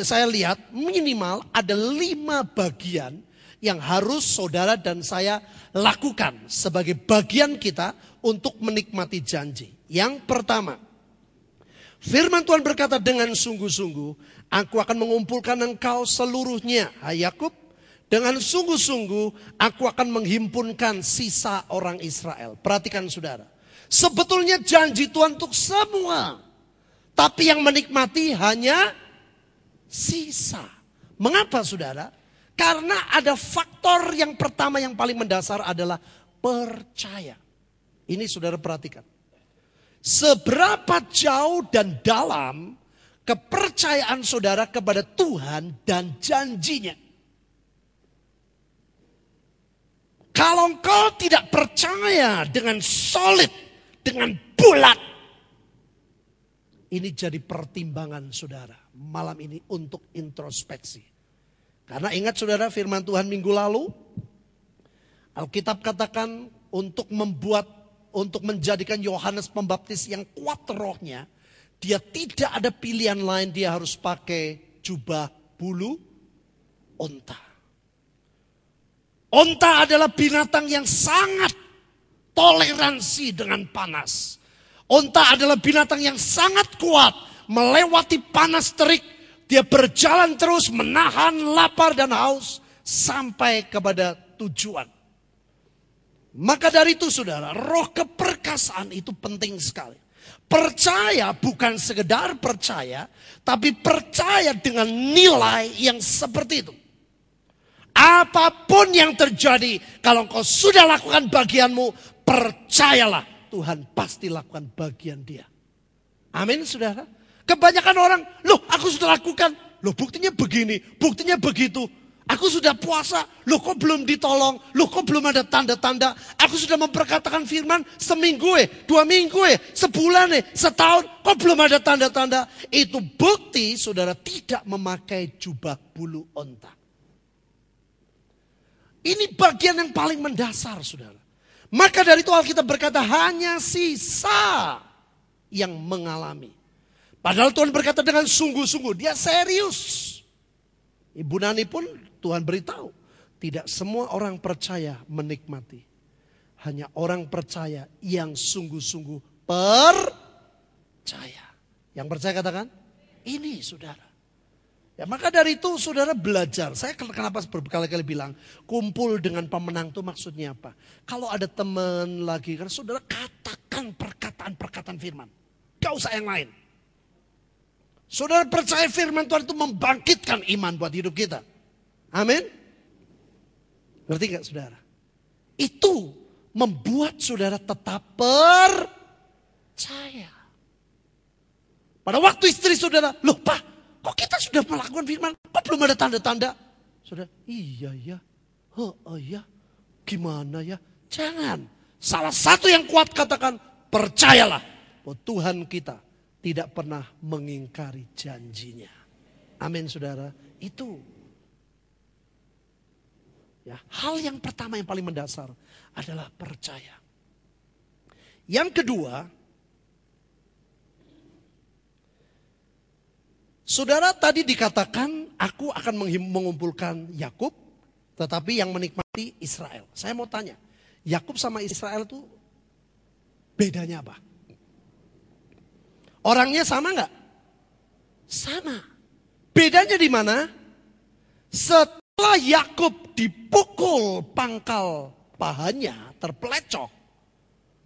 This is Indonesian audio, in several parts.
saya lihat minimal ada 5 bagian yang harus saudara dan saya lakukan sebagai bagian kita untuk menikmati janji. Yang pertama, firman Tuhan berkata, dengan sungguh-sungguh aku akan mengumpulkan engkau seluruhnya, hai Yakub. Dengan sungguh-sungguh aku akan menghimpunkan sisa orang Israel. Perhatikan saudara. Sebetulnya janji Tuhan untuk semua. Tapi yang menikmati hanya sisa. Mengapa saudara? Karena ada faktor yang pertama yang paling mendasar adalah percaya. Ini saudara perhatikan. Seberapa jauh dan dalam kepercayaan saudara kepada Tuhan dan janjinya. Kalau engkau tidak percaya dengan solid, dengan bulat. Ini jadi pertimbangan saudara malam ini untuk introspeksi. Karena ingat saudara firman Tuhan minggu lalu. Alkitab katakan untuk menjadikan Yohanes Pembaptis yang kuat rohnya. Dia tidak ada pilihan lain, dia harus pakai jubah bulu onta. Onta adalah binatang yang sangat toleransi dengan panas. Onta adalah binatang yang sangat kuat. Melewati panas terik. Dia berjalan terus menahan lapar dan haus. Sampai kepada tujuan. Maka dari itu saudara, roh keperkasaan itu penting sekali. Percaya bukan sekedar percaya. Tapi percaya dengan nilai yang seperti itu. Apapun yang terjadi, kalau engkau sudah lakukan bagianmu, percayalah Tuhan pasti lakukan bagian dia. Amin saudara. Kebanyakan orang, loh aku sudah lakukan, loh buktinya begini, buktinya begitu. Aku sudah puasa, loh kok belum ditolong, loh kok belum ada tanda-tanda. Aku sudah memperkatakan firman seminggu 2 minggu sebulan setahun, kok belum ada tanda-tanda. Itu bukti saudara tidak memakai jubah bulu onta. Ini bagian yang paling mendasar saudara. Maka dari itu Alkitab berkata hanya sisa yang mengalami. Padahal Tuhan berkata dengan sungguh-sungguh, dia serius. Ibu Nani pun Tuhan beritahu, tidak semua orang percaya menikmati. Hanya orang percaya yang sungguh-sungguh percaya. Yang percaya katakan, ini saudara. Ya, maka dari itu saudara belajar. Saya kenapa berkali-kali bilang kumpul dengan pemenang itu maksudnya apa? Kalau ada teman lagi kan saudara katakan perkataan-perkataan firman. Gak usah yang lain. Saudara percaya firman Tuhan itu membangkitkan iman buat hidup kita. Amin. Ngerti gak saudara? Itu membuat saudara tetap percaya. Pada waktu istri saudara, loh Pak, kok kita sudah melakukan firman, kok belum ada tanda-tanda? Saudara, iya ya, ya, gimana ya? Jangan. Salah satu yang kuat katakan, percayalah bahwa Tuhan kita tidak pernah mengingkari janjinya. Amin saudara. Itu ya, hal yang pertama yang paling mendasar adalah percaya. Yang kedua, saudara tadi dikatakan aku akan mengumpulkan Yakub, tetapi yang menikmati Israel. Saya mau tanya, Yakub sama Israel itu bedanya apa? Orangnya sama nggak? Sama. Bedanya di mana? Setelah Yakub dipukul pangkal pahanya, terpelecok,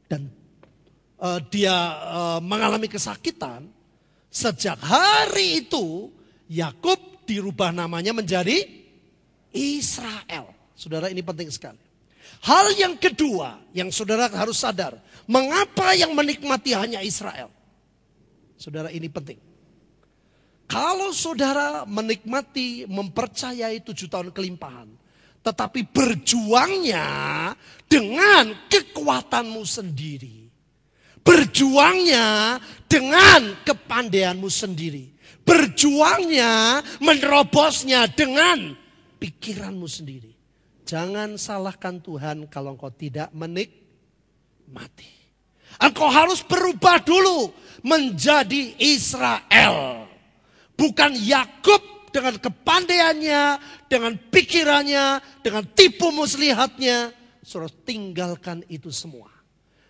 dan dia mengalami kesakitan, sejak hari itu Yakub dirubah namanya menjadi Israel. Saudara, ini penting sekali. Hal yang kedua yang saudara harus sadar, mengapa yang menikmati hanya Israel? Saudara, ini penting. Kalau saudara menikmati, mempercayai 7 tahun kelimpahan, tetapi berjuangnya dengan kekuatanmu sendiri. Berjuangnya dengan kepandaianmu sendiri. Berjuangnya menerobosnya dengan pikiranmu sendiri. Jangan salahkan Tuhan kalau engkau tidak menikmati. Engkau harus berubah dulu menjadi Israel. Bukan Yakub dengan kepandaiannya, dengan pikirannya, dengan tipu muslihatnya. Saudara tinggalkan itu semua.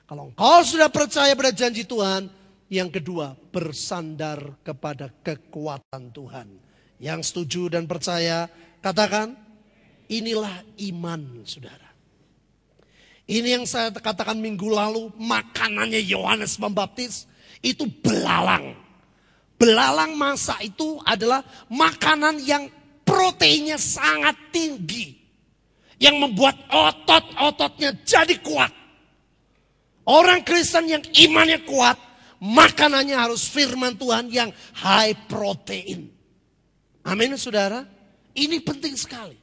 Kalau engkau sudah percaya pada janji Tuhan, yang kedua bersandar kepada kekuatan Tuhan. Yang setuju dan percaya, katakan, inilah iman saudara. Ini yang saya katakan minggu lalu, makanannya Yohanes Pembaptis itu belalang. Belalang masa itu adalah makanan yang proteinnya sangat tinggi. Yang membuat otot-ototnya jadi kuat. Orang Kristen yang imannya kuat, makanannya harus firman Tuhan yang high protein. Amin saudara. Ini penting sekali.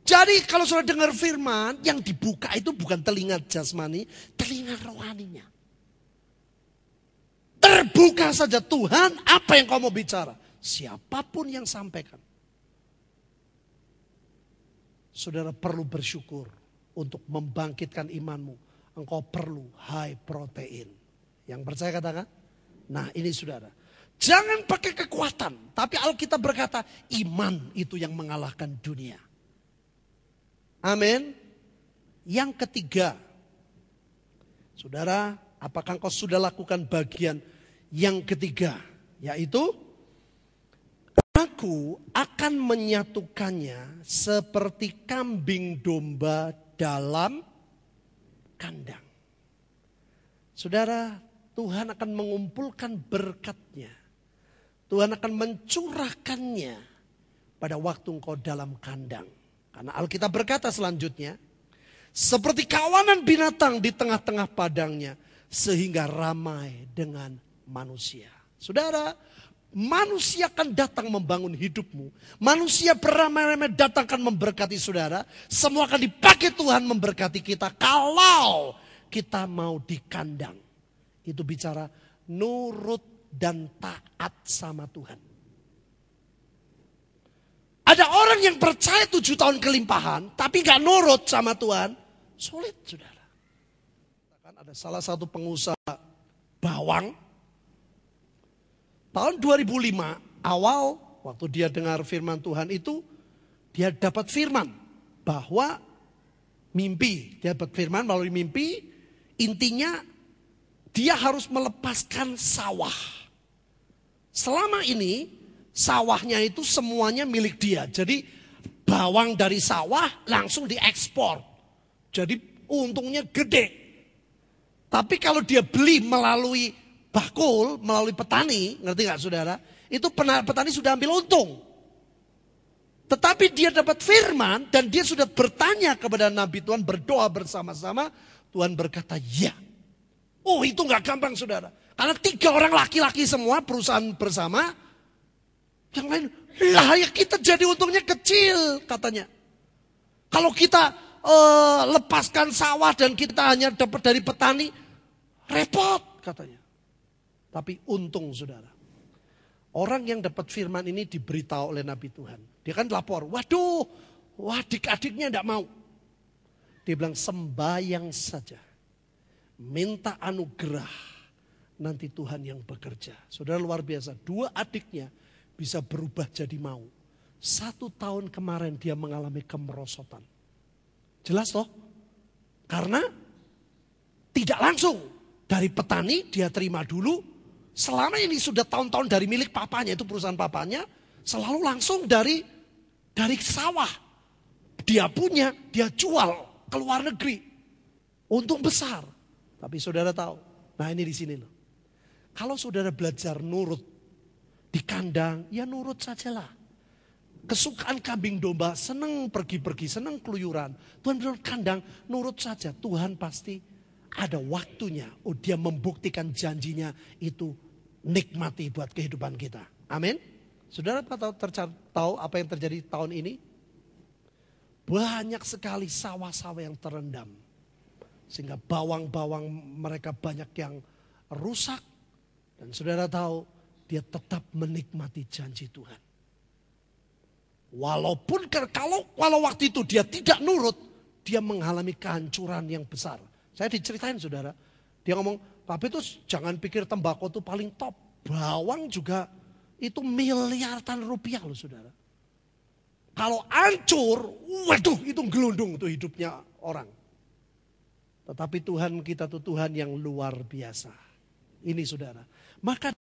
Jadi kalau saudara dengar firman, yang dibuka itu bukan telinga jasmani, telinga rohaninya. Terbuka saja Tuhan, apa yang kau mau bicara. Siapapun yang sampaikan. Saudara perlu bersyukur untuk membangkitkan imanmu. Engkau perlu high protein. Yang percaya katakan? Nah ini saudara. Jangan pakai kekuatan. Tapi Alkitab berkata iman itu yang mengalahkan dunia. Amin. Yang ketiga. Saudara, apakah engkau sudah lakukan bagian yang ketiga? Yaitu aku akan menyatukannya seperti kambing domba dalam kandang. Saudara, Tuhan akan mengumpulkan berkat-Nya. Tuhan akan mencurahkannya pada waktu engkau dalam kandang. Karena Alkitab berkata selanjutnya, seperti kawanan binatang di tengah-tengah padangnya, sehingga ramai dengan manusia. Saudara, manusia akan datang membangun hidupmu. Manusia beramai-ramai datang akan memberkati saudara. Semua akan dipakai Tuhan memberkati kita. Kalau kita mau di kandang. Itu bicara nurut dan taat sama Tuhan. Ada orang yang percaya 7 tahun kelimpahan. Tapi gak nurut sama Tuhan. Sulit saudara. Ada salah satu pengusaha bawang. Tahun 2005 awal waktu dia dengar firman Tuhan itu, dia dapat firman bahwa mimpi. Dia dapat firman melalui mimpi, intinya dia harus melepaskan sawah. Selama ini sawahnya itu semuanya milik dia. Jadi bawang dari sawah langsung diekspor. Jadi untungnya gede. Tapi kalau dia beli melalui bakul, melalui petani, ngerti gak saudara? Itu petani sudah ambil untung. Tetapi dia dapat firman dan dia sudah bertanya kepada Nabi Tuhan, berdoa bersama-sama. Tuhan berkata, ya. Oh itu gak gampang saudara. Karena 3 orang laki-laki semua perusahaan bersama. Yang lain, lah ya kita jadi untungnya kecil katanya. Kalau kita lepaskan sawah dan kita hanya dapat dari petani, repot katanya. Tapi untung saudara. Orang yang dapat firman ini diberitahu oleh Nabi Tuhan. Dia kan lapor, waduh, adik-adiknya tidak mau. Dia bilang sembahyang saja. Minta anugerah. Nanti Tuhan yang bekerja. Saudara luar biasa, 2 adiknya bisa berubah jadi mau. 1 tahun kemarin dia mengalami kemerosotan. Jelas toh? Karena tidak langsung. Dari petani dia terima dulu. Selama ini sudah tahun-tahun dari milik papanya, itu perusahaan papanya, selalu langsung dari sawah. Dia punya, dia jual ke luar negeri. Untung besar. Tapi saudara tahu, nah ini di sini loh. Kalau saudara belajar nurut di kandang, ya nurut sajalah. Kesukaan kambing domba, senang pergi-pergi, senang keluyuran. Tuhan bilang kandang, nurut saja. Tuhan pasti ada waktunya. Oh dia membuktikan janjinya itu nikmati buat kehidupan kita. Amin. Saudara tahu apa yang terjadi tahun ini? Banyak sekali sawah-sawah yang terendam. Sehingga bawang-bawang mereka banyak yang rusak. Dan saudara tahu dia tetap menikmati janji Tuhan. Walaupun kalau waktu itu dia tidak nurut, dia mengalami kehancuran yang besar. Saya diceritain saudara, dia ngomong, Pak Petrus jangan pikir tembakau itu paling top. Bawang juga Itu miliaran rupiah loh saudara. Kalau hancur, waduh itu gelundung tuh hidupnya orang. Tetapi Tuhan kita tuh Tuhan yang luar biasa. Ini saudara. Maka